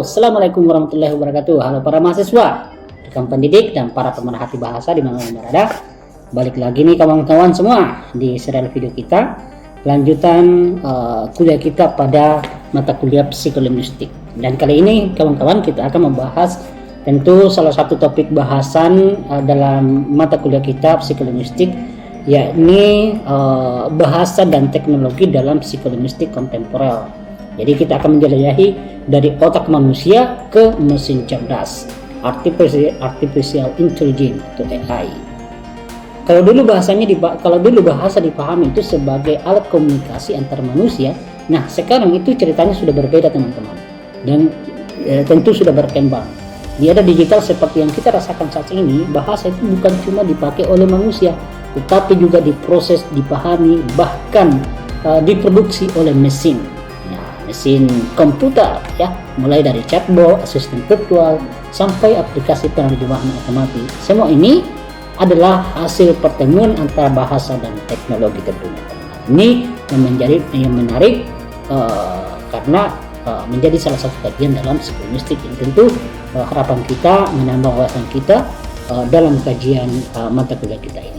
Halo, Assalamualaikum warahmatullahi wabarakatuh. Halo para mahasiswa, rekan pendidik dan para pemerhati bahasa di mana berada. Balik lagi nih kawan-kawan semua di serial video kita, lanjutan kuliah kita pada mata kuliah psikolinguistik. Dan kali ini kawan-kawan kita akan membahas tentu salah satu topik bahasan dalam mata kuliah kita psikolinguistik, yakni bahasa dan teknologi dalam psikolinguistik kontemporer. Jadi kita akan menjelajahi dari otak manusia ke mesin cerdas, artificial intelligence atau AI. Kalau dulu bahasa dipahami itu sebagai alat komunikasi antar manusia, nah sekarang itu ceritanya sudah berbeda teman-teman, dan tentu sudah berkembang. Di era digital seperti yang kita rasakan saat ini, bahasa itu bukan cuma dipakai oleh manusia, tetapi juga diproses, dipahami, bahkan diproduksi oleh mesin komputer, ya, mulai dari chatbot, asisten virtual, sampai aplikasi penerjemahan otomatis. Semua ini adalah hasil pertemuan antara bahasa dan teknologi tentunya. Ini yang menarik karena menjadi salah satu bagian dalam psikolinguistik yang tentu harapan kita menambah wawasan kita dalam kajian mata kuliah kita ini.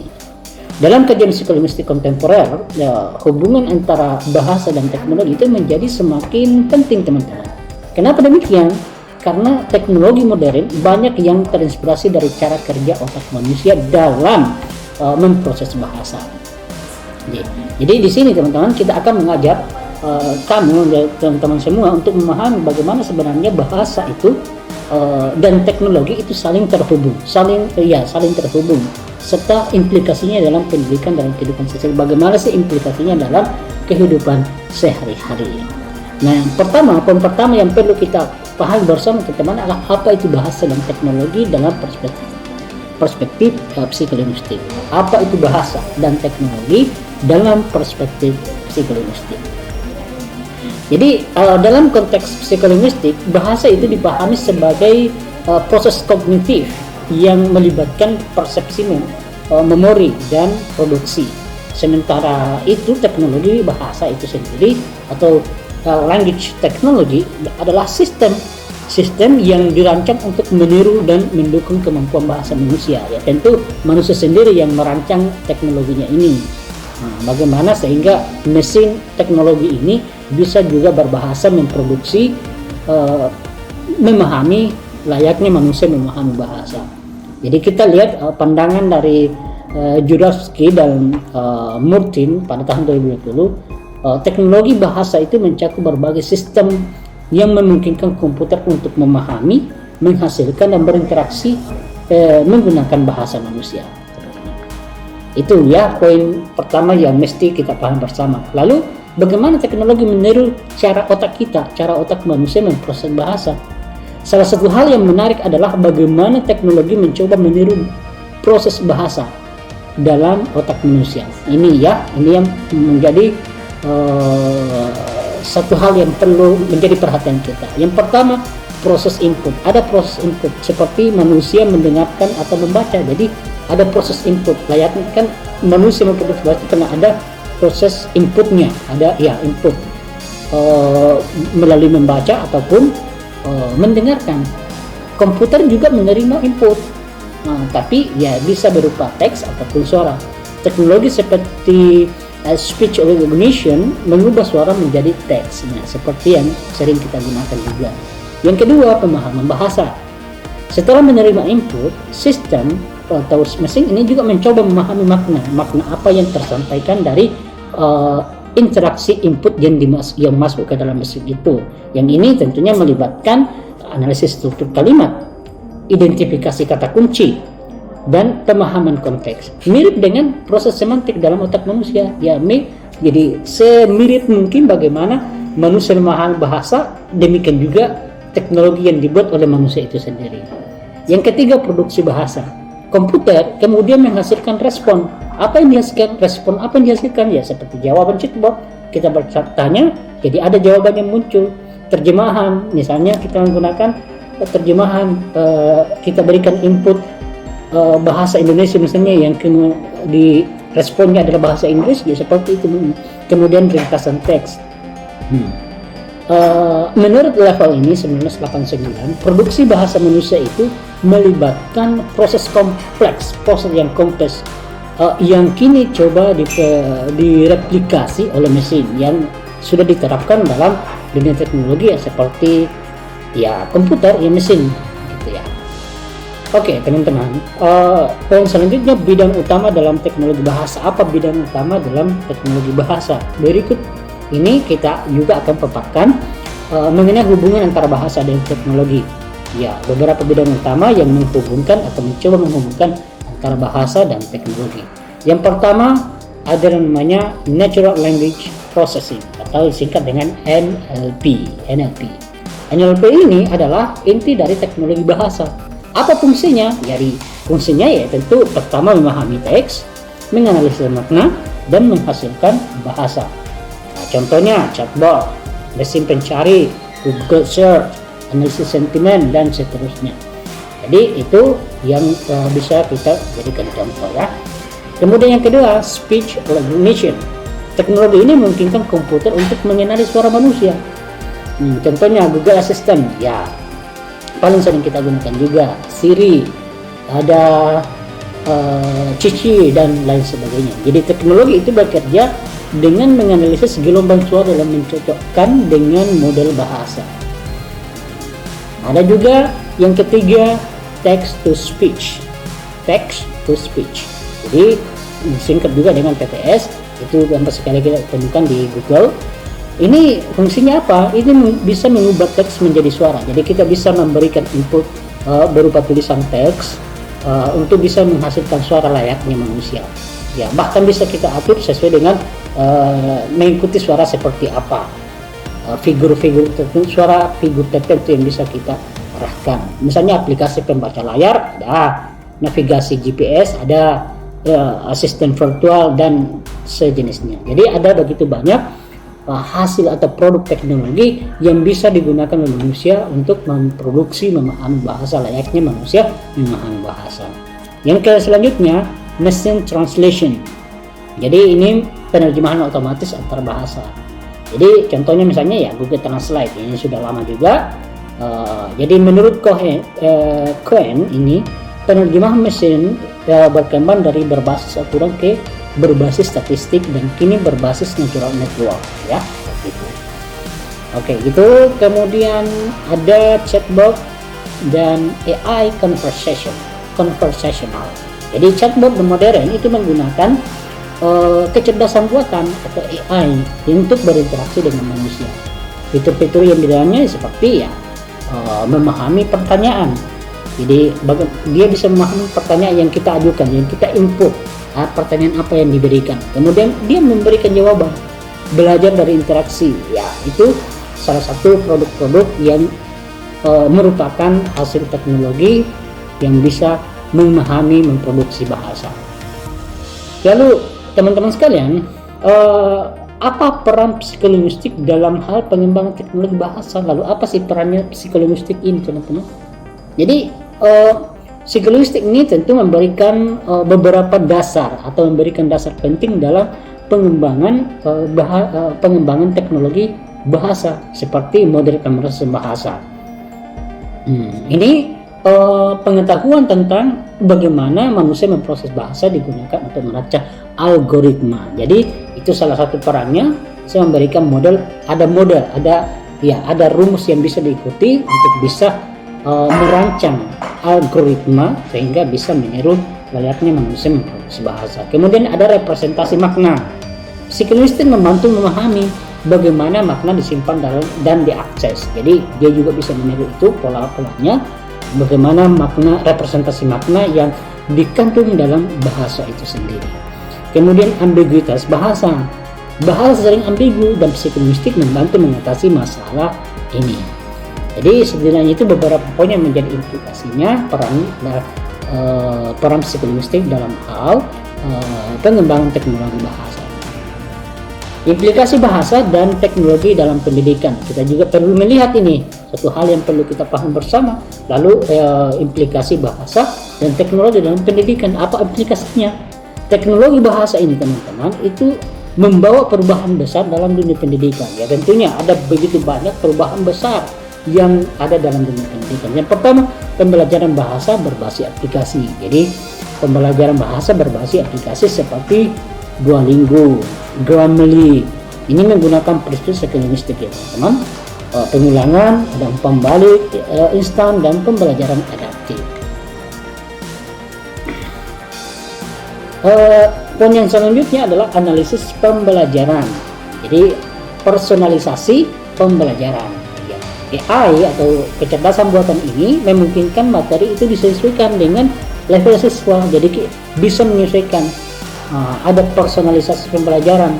Dalam kajian psikolinguistik kontemporer, hubungan antara bahasa dan teknologi itu menjadi semakin penting teman-teman. Kenapa demikian? Karena teknologi modern banyak yang terinspirasi dari cara kerja otak manusia dalam memproses bahasa. Jadi di sini teman-teman kita akan mengajak teman-teman semua untuk memahami bagaimana sebenarnya bahasa itu dan teknologi itu saling terhubung, saling terhubung, serta implikasinya dalam pendidikan, dalam kehidupan sosial. Bagaimana sih implikasinya dalam kehidupan sehari-hari? Nah, poin pertama yang perlu kita pahami bersama teman-teman adalah apa itu bahasa dan teknologi dalam perspektif psikolinguistik. Apa itu bahasa dan teknologi dalam perspektif psikolinguistik? Jadi dalam konteks psikolinguistik, bahasa itu dipahami sebagai proses kognitif yang melibatkan persepsi, memori, dan produksi. Sementara itu teknologi bahasa itu sendiri atau language technology adalah sistem yang dirancang untuk meniru dan mendukung kemampuan bahasa manusia. Ya, tentu manusia sendiri yang merancang teknologinya ini. Nah, bagaimana sehingga mesin teknologi ini bisa juga berbahasa, memproduksi, memahami layaknya manusia memahami bahasa. Jadi kita lihat pandangan dari Jurowski dan Murtin pada tahun 2020, teknologi bahasa itu mencakup berbagai sistem yang memungkinkan komputer untuk memahami, menghasilkan, dan berinteraksi menggunakan bahasa manusia. Itu ya poin pertama yang mesti kita paham bersama. Lalu bagaimana teknologi meniru cara otak manusia memproses bahasa? Salah satu hal yang menarik adalah bagaimana teknologi mencoba meniru proses bahasa dalam otak manusia. Ini yang menjadi satu hal yang perlu menjadi perhatian kita. Yang pertama, proses input. Ada proses input seperti manusia mendengarkan atau membaca. Jadi ada proses input. Layaknya kan manusia memproduksi bahasa karena ada proses inputnya. Ada input melalui membaca ataupun mendengarkan. Komputer juga menerima input, tapi bisa berupa teks ataupun suara. Teknologi seperti speech recognition mengubah suara menjadi teks, seperti yang sering kita gunakan juga. Yang kedua, pemahaman bahasa. Setelah menerima input, sistem atau mesin ini juga mencoba memahami makna apa yang tersampaikan dari interaksi input yang masuk ke dalam mesin itu. Yang ini tentunya melibatkan analisis struktur kalimat, identifikasi kata kunci, dan pemahaman konteks. Mirip dengan proses semantik dalam otak manusia. Jadi semirip mungkin bagaimana manusia memahami bahasa, demikian juga teknologi yang dibuat oleh manusia itu sendiri. Yang ketiga, produksi bahasa. Komputer kemudian menghasilkan respon. Apa yang dihasilkan? Ya seperti jawaban chatbot. Kita bertanya, jadi ada jawaban yang muncul. Terjemahan, misalnya kita menggunakan terjemahan, kita berikan input bahasa Indonesia misalnya, yang di responnya adalah bahasa Inggris, ya seperti itu. Kemudian ringkasan teks. menurut level ini 1989, produksi bahasa manusia itu melibatkan proses yang kompleks yang kini coba direplikasi oleh mesin yang sudah diterapkan dalam dunia teknologi ya, seperti ya komputer ya mesin gitu ya. Oke teman-teman, poin selanjutnya, bidang utama dalam teknologi bahasa. Apa bidang utama dalam teknologi bahasa? Berikut ini kita juga akan paparkan mengenai hubungan antara bahasa dan teknologi. Ya, beberapa bidang utama yang menghubungkan atau mencoba menghubungkan antara bahasa dan teknologi. Yang pertama ada namanya Natural Language Processing atau disingkat dengan NLP. NLP ini adalah inti dari teknologi bahasa. Apa fungsinya? Jadi fungsinya ya tentu pertama memahami teks, menganalisis makna, dan menghasilkan bahasa. Nah, contohnya chatbot, mesin pencari, Google Search, analisis sentimen, dan seterusnya. Jadi itu yang bisa kita jadikan contoh ya. Kemudian yang kedua, speech recognition. Teknologi ini memungkinkan komputer untuk mengenali suara manusia. Contohnya Google Assistant, ya paling sering kita gunakan juga, Siri, ada Cici dan lain sebagainya. Jadi teknologi itu bekerja dengan menganalisis gelombang suara dan mencocokkan dengan model bahasa. Ada juga yang ketiga, text to speech. Jadi disingkat juga dengan TTS, itu gampang sekali kita temukan di Google. Ini fungsinya apa? Ini bisa mengubah teks menjadi suara. Jadi kita bisa memberikan input berupa tulisan teks untuk bisa menghasilkan suara layaknya manusia. Ya, bahkan bisa kita atur sesuai dengan mengikuti suara seperti apa, figur-figur tertentu, suara figur tertentu yang bisa kita arahkan. Misalnya aplikasi pembaca layar ada, navigasi GPS ada, asisten virtual dan sejenisnya. Jadi ada begitu banyak hasil atau produk teknologi yang bisa digunakan oleh manusia untuk memproduksi, memahami bahasa layaknya manusia memahami bahasa. Yang selanjutnya, machine translation. Jadi ini penerjemahan otomatis antar bahasa. Jadi contohnya misalnya ya Google Translate, ini sudah lama juga. Jadi menurut Cohen ini penerjemah mesin berkembang dari berbasis aturan ke berbasis statistik dan kini berbasis neural network ya gitu. Oke gitu. Kemudian ada chatbot dan AI conversational. Jadi chatbot modern itu menggunakan kecerdasan buatan atau AI untuk berinteraksi dengan manusia. Fitur-fitur yang di dalamnya seperti ya memahami pertanyaan. Jadi dia bisa memahami pertanyaan yang kita ajukan, yang kita input, pertanyaan apa yang diberikan. Kemudian dia memberikan jawaban, belajar dari interaksi. Ya, itu salah satu produk-produk yang merupakan hasil teknologi yang bisa memahami, memproduksi bahasa. Lalu teman-teman sekalian, apa peran psikolinguistik dalam hal pengembangan teknologi bahasa? Lalu apa sih perannya psikolinguistik ini, teman-teman? Jadi psikolinguistik ini tentu memberikan beberapa dasar atau memberikan dasar penting dalam pengembangan teknologi bahasa seperti model pemrosesan bahasa. Ini pengetahuan tentang bagaimana manusia memproses bahasa digunakan untuk merancang algoritma. Jadi itu salah satu perannya. Saya memberikan ada rumus yang bisa diikuti untuk bisa merancang algoritma sehingga bisa meniru layaknya manusia memproduksi bahasa. Kemudian ada representasi makna. Psikolinguistik membantu memahami bagaimana makna disimpan dan diakses. Jadi dia juga bisa meniru itu pola-polanya, bagaimana makna, representasi makna yang dikantung dalam bahasa itu sendiri. Kemudian ambiguitas bahasa. Bahasa sering ambigu dan psikolinguistik membantu mengatasi masalah ini. Jadi sebenarnya itu beberapa poin yang menjadi implikasinya peran psikolinguistik dalam hal pengembangan teknologi bahasa. Implikasi bahasa dan teknologi dalam pendidikan, kita juga perlu melihat ini satu hal yang perlu kita paham bersama. Lalu implikasi bahasa dan teknologi dalam pendidikan, apa implikasinya? Teknologi bahasa ini teman-teman itu membawa perubahan besar dalam dunia pendidikan. Ya tentunya ada begitu banyak perubahan besar yang ada dalam dunia pendidikan. Yang pertama, pembelajaran bahasa berbasis aplikasi. Jadi pembelajaran bahasa berbasis aplikasi seperti Duolingo, Grammarly. Ini menggunakan prinsip sekalinistik ya teman-teman. Pengulangan, ada umpan balik, instan, dan pembelajaran adaptif. Poin yang selanjutnya adalah analisis pembelajaran. Jadi personalisasi pembelajaran. AI atau kecerdasan buatan ini memungkinkan materi itu disesuaikan dengan level siswa. Jadi bisa menyesuaikan. Ada personalisasi pembelajaran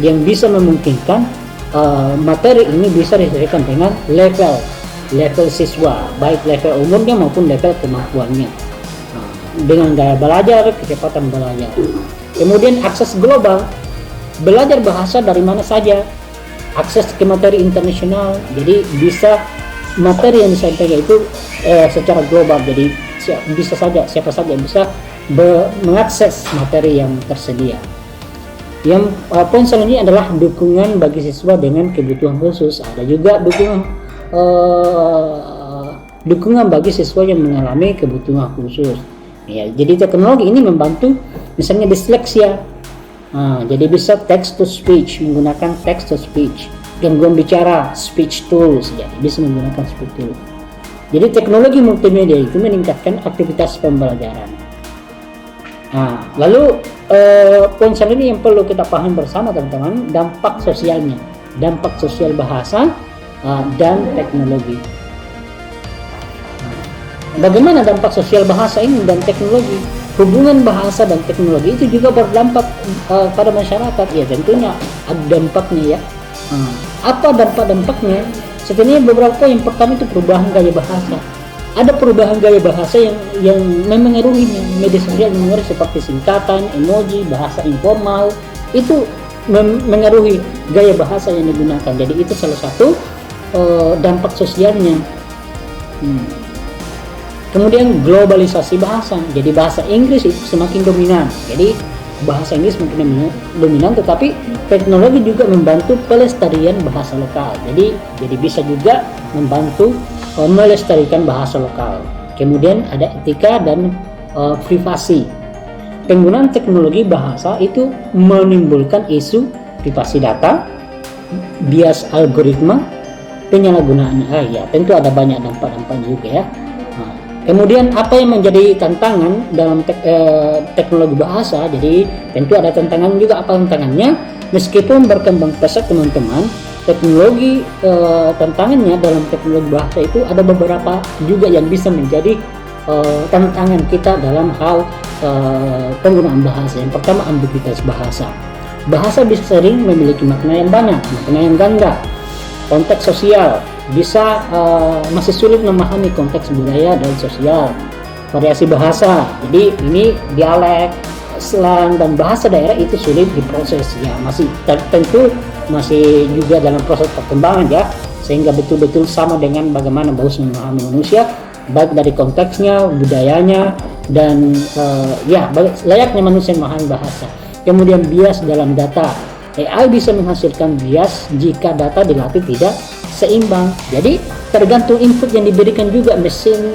yang bisa memungkinkan materi ini bisa disesuaikan dengan level siswa, baik level umurnya maupun level kemampuannya. Dengan gaya belajar, kecepatan belajar. Kemudian akses global, belajar bahasa dari mana saja, akses ke materi internasional, jadi bisa materi yang disampaikan itu secara global, jadi bisa saja siapa saja bisa mengakses materi yang tersedia. Yang poin selanjutnya adalah dukungan bagi siswa dengan kebutuhan khusus. Ada juga dukungan bagi siswa yang mengalami kebutuhan khusus. Ya, jadi teknologi ini membantu misalnya disleksia. Jadi bisa text to speech, menggunakan text to speech, gangguan bicara, speech tools, jadi bisa menggunakan speech tools. Jadi teknologi multimedia itu meningkatkan aktivitas pembelajaran. Lalu poin selanjutnya yang perlu kita pahami bersama teman-teman, dampak sosialnya, dampak sosial bahasa dan teknologi. Bagaimana dampak sosial bahasa ini dan teknologi? Hubungan bahasa dan teknologi itu juga berdampak pada masyarakat. Ya tentunya ada dampaknya ya. Apa dampak-dampaknya? Sebenarnya beberapa. Yang pertama itu perubahan gaya bahasa. Ada perubahan gaya bahasa yang memengaruhi media sosial, mengaruhi seperti singkatan, emoji, bahasa informal, itu mengaruhi gaya bahasa yang digunakan. Jadi itu salah satu dampak sosialnya. Kemudian globalisasi bahasa, jadi bahasa Inggris itu semakin dominan. Jadi bahasa Inggris semakin dominan, tetapi teknologi juga membantu pelestarian bahasa lokal. Jadi bisa juga membantu melestarikan bahasa lokal. Kemudian ada etika dan privasi. Penggunaan teknologi bahasa itu menimbulkan isu privasi data, bias algoritma, penyalahgunaan AI. Ya, tentu ada banyak dampak-dampak juga ya. Kemudian apa yang menjadi tantangan dalam teknologi bahasa? Jadi tentu ada tantangan juga. Apa tantangannya? Meskipun berkembang pesat teman-teman, teknologi tantangannya dalam teknologi bahasa itu ada beberapa juga yang bisa menjadi tantangan kita dalam hal penggunaan bahasa. Yang pertama, ambiguitas bahasa. Bahasa bisa sering memiliki makna yang banyak, makna yang ganda. Konteks sosial, bisa masih sulit memahami konteks budaya dan sosial. Variasi bahasa, jadi ini dialek, slang, dan bahasa daerah itu sulit diproses ya, masih tentu masih juga dalam proses perkembangan ya, sehingga betul-betul sama dengan bagaimana bahasa memahami manusia, baik dari konteksnya, budayanya, dan layaknya manusia memahami bahasa. Kemudian bias dalam data, AI bisa menghasilkan bias jika data dilatih tidak seimbang. Jadi tergantung input yang diberikan juga mesin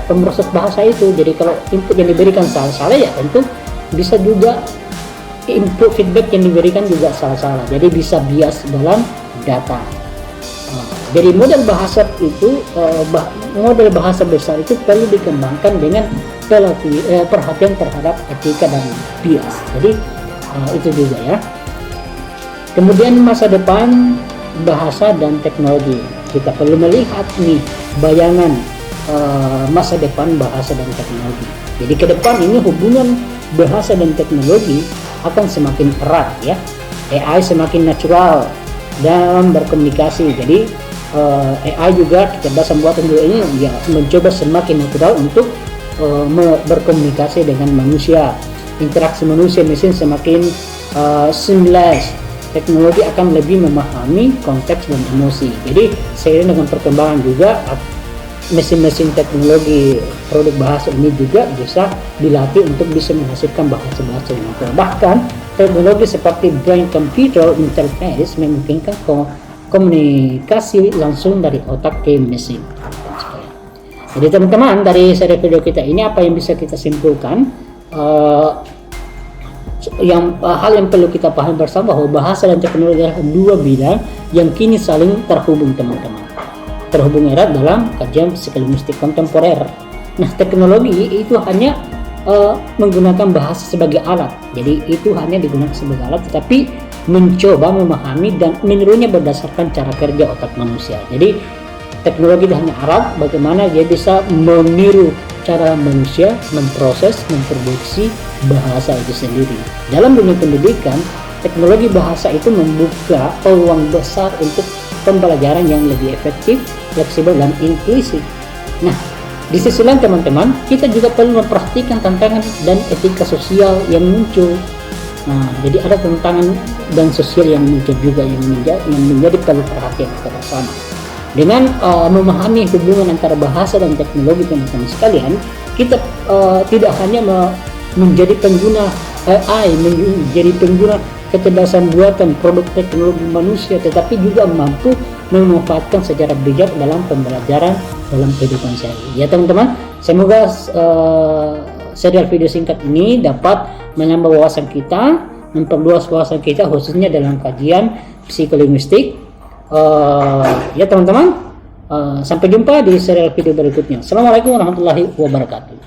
pemroses bahasa itu. Jadi kalau input yang diberikan salah-salah ya tentu bisa juga input feedback yang diberikan juga salah-salah. Jadi bisa bias dalam data. Jadi model bahasa itu model bahasa besar itu perlu dikembangkan dengan perhatian terhadap etika dan bias. Jadi itu juga ya. Kemudian masa depan bahasa dan teknologi, kita perlu melihat nih bayangan masa depan bahasa dan teknologi. Jadi ke depan ini hubungan bahasa dan teknologi akan semakin erat ya. AI semakin natural dalam berkomunikasi. Jadi AI juga kecerdasan buatan juga ini ya mencoba semakin natural untuk berkomunikasi dengan manusia. Interaksi manusia mesin semakin seamless. Teknologi akan lebih memahami konteks dan emosi. Jadi seiring dengan perkembangan juga mesin-mesin teknologi produk bahasa ini juga bisa dilatih untuk bisa menghasilkan bahasa-bahasa yang natural. Bahkan teknologi seperti brain computer interface memungkinkan komunikasi langsung dari otak ke mesin. Jadi teman-teman, dari seri video kita ini apa yang bisa kita simpulkan? Hal yang perlu kita pahami bersama bahwa bahasa dan teknologi adalah dua bidang yang kini saling terhubung teman-teman. Terhubung erat dalam kajian psikolinguistik kontemporer. Nah, teknologi itu hanya menggunakan bahasa sebagai alat. Jadi itu hanya digunakan sebagai alat, tetapi mencoba memahami dan menirunya berdasarkan cara kerja otak manusia. Jadi teknologi itu hanya alat bagaimana dia bisa meniru cara manusia memproses, memproduksi bahasa itu sendiri. Dalam dunia pendidikan, teknologi bahasa itu membuka peluang besar untuk pembelajaran yang lebih efektif, fleksibel, dan inklusif. Nah, di sisi lain teman-teman, kita juga perlu memperhatikan tantangan dan etika sosial yang muncul. Nah, jadi ada tantangan dan sosial yang muncul juga yang menjadi perlu perhatian kita bersama. Dengan memahami hubungan antara bahasa dan teknologi teman-teman sekalian, kita tidak hanya menjadi pengguna AI, menjadi pengguna kecerdasan buatan produk teknologi manusia, tetapi juga mampu memanfaatkan secara bijak dalam pembelajaran dalam kehidupan sehari. Ya teman-teman, semoga serial video singkat ini dapat menambah wawasan kita, memperluas wawasan kita khususnya dalam kajian psikolinguistik. Ya teman-teman, sampai jumpa di serial video berikutnya. Assalamualaikum warahmatullahi wabarakatuh.